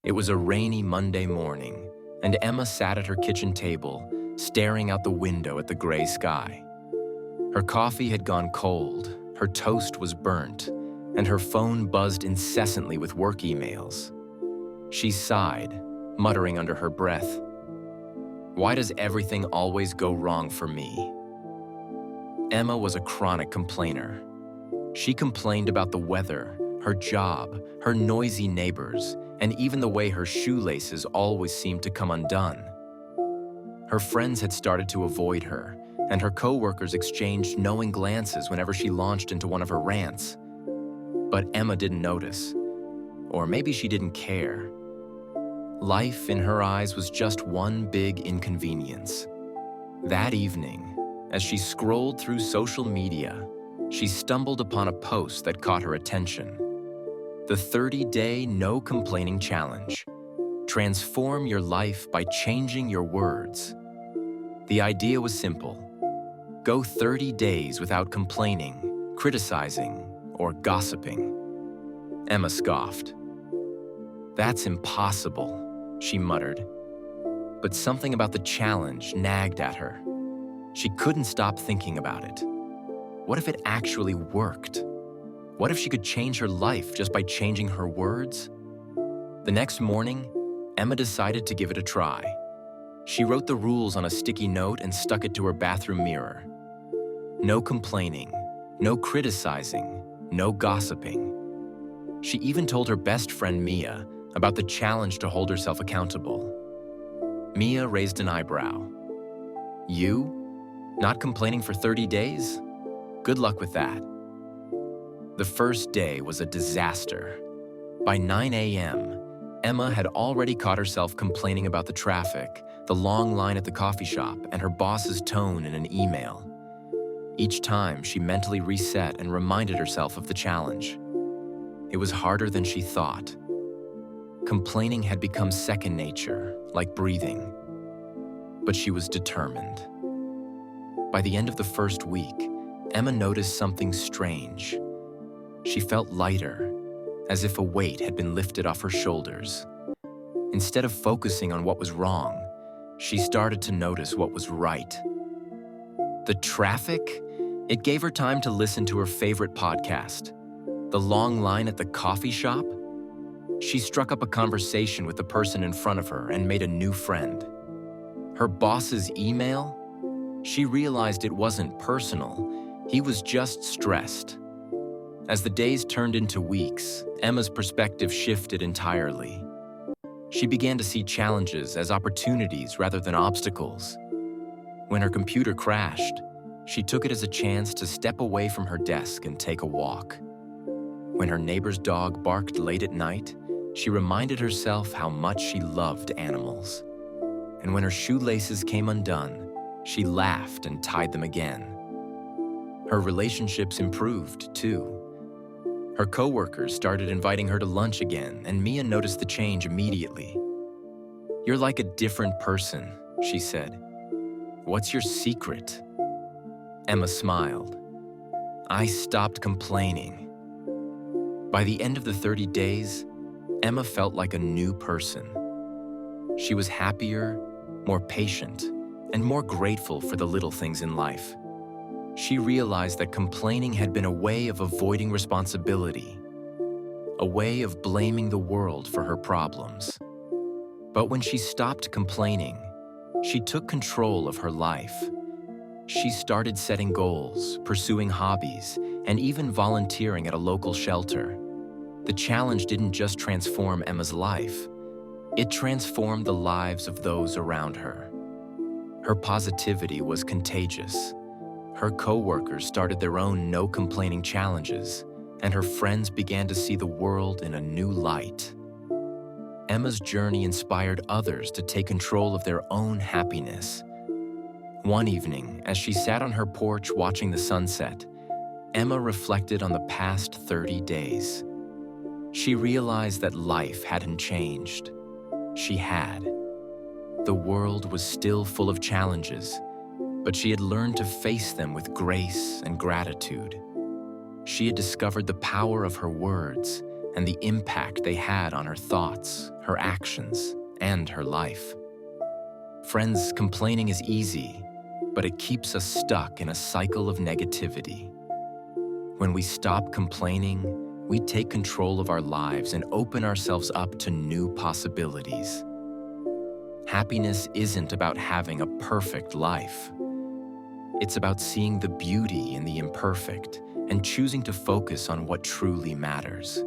It was a rainy Monday morning, and Emma sat at her kitchen table, staring out the window at the gray sky. Her coffee had gone cold, her toast was burnt, and her phone buzzed incessantly with work emails. She sighed, muttering under her breath, "Why does everything always go wrong for me?" Emma was a chronic complainer. She complained about the weather, her job, her noisy neighbors, and even the way her shoelaces always seemed to come undone. Her friends had started to avoid her, and her coworkers exchanged knowing glances whenever she launched into one of her rants. But Emma didn't notice. Or maybe she didn't care. Life, in her eyes, was just one big inconvenience. That evening, as she scrolled through social media, she stumbled upon a post that caught her attention. The 30-day no complaining challenge. Transform your life by changing your words. The idea was simple. Go 30 days without complaining, criticizing, or gossiping. Emma scoffed. "That's impossible," she muttered. But something about the challenge nagged at her. She couldn't stop thinking about it. What if it actually worked? What if she could change her life just by changing her words? The next morning, Emma decided to give it a try. She wrote the rules on a sticky note and stuck it to her bathroom mirror. No complaining, no criticizing, no gossiping. She even told her best friend Mia about the challenge to hold herself accountable. Mia raised an eyebrow. "You? Not complaining for 30 days? Good luck with that." The first day was a disaster. By 9 a.m., Emma had already caught herself complaining about the traffic, the long line at the coffee shop, and her boss's tone in an email. Each time, she mentally reset and reminded herself of the challenge. It was harder than she thought. Complaining had become second nature, like breathing. But she was determined. By the end of the first week, Emma noticed something strange. She felt lighter, as if a weight had been lifted off her shoulders. Instead of focusing on what was wrong, she started to notice what was right. The traffic? It gave her time to listen to her favorite podcast. The long line at the coffee shop? She struck up a conversation with the person in front of her and made a new friend. Her boss's email? She realized it wasn't personal. He was just stressed. As the days turned into weeks, Emma's perspective shifted entirely. She began to see challenges as opportunities rather than obstacles. When her computer crashed, she took it as a chance to step away from her desk and take a walk. When her neighbor's dog barked late at night, she reminded herself how much she loved animals. And when her shoelaces came undone, she laughed and tied them again. Her relationships improved, too. Her coworkers started inviting her to lunch again, and Mia noticed the change immediately. "You're like a different person," she said. "What's your secret?" Emma smiled. "I stopped complaining." By the end of the 30 days, Emma felt like a new person. She was happier, more patient, and more grateful for the little things in life. She realized that complaining had been a way of avoiding responsibility, a way of blaming the world for her problems. But when she stopped complaining, she took control of her life. She started setting goals, pursuing hobbies, and even volunteering at a local shelter. The challenge didn't just transform Emma's life, it transformed the lives of those around her. Her positivity was contagious. Her coworkers started their own no-complaining challenges, and her friends began to see the world in a new light. Emma's journey inspired others to take control of their own happiness. One evening, as she sat on her porch watching the sunset, Emma reflected on the past 30 days. She realized that life hadn't changed. She had. The world was still full of challenges, but she had learned to face them with grace and gratitude. She had discovered the power of her words and the impact they had on her thoughts, her actions, and her life. Friends, complaining is easy, but it keeps us stuck in a cycle of negativity. When we stop complaining, we take control of our lives and open ourselves up to new possibilities. Happiness isn't about having a perfect life. It's about seeing the beauty in the imperfect and choosing to focus on what truly matters.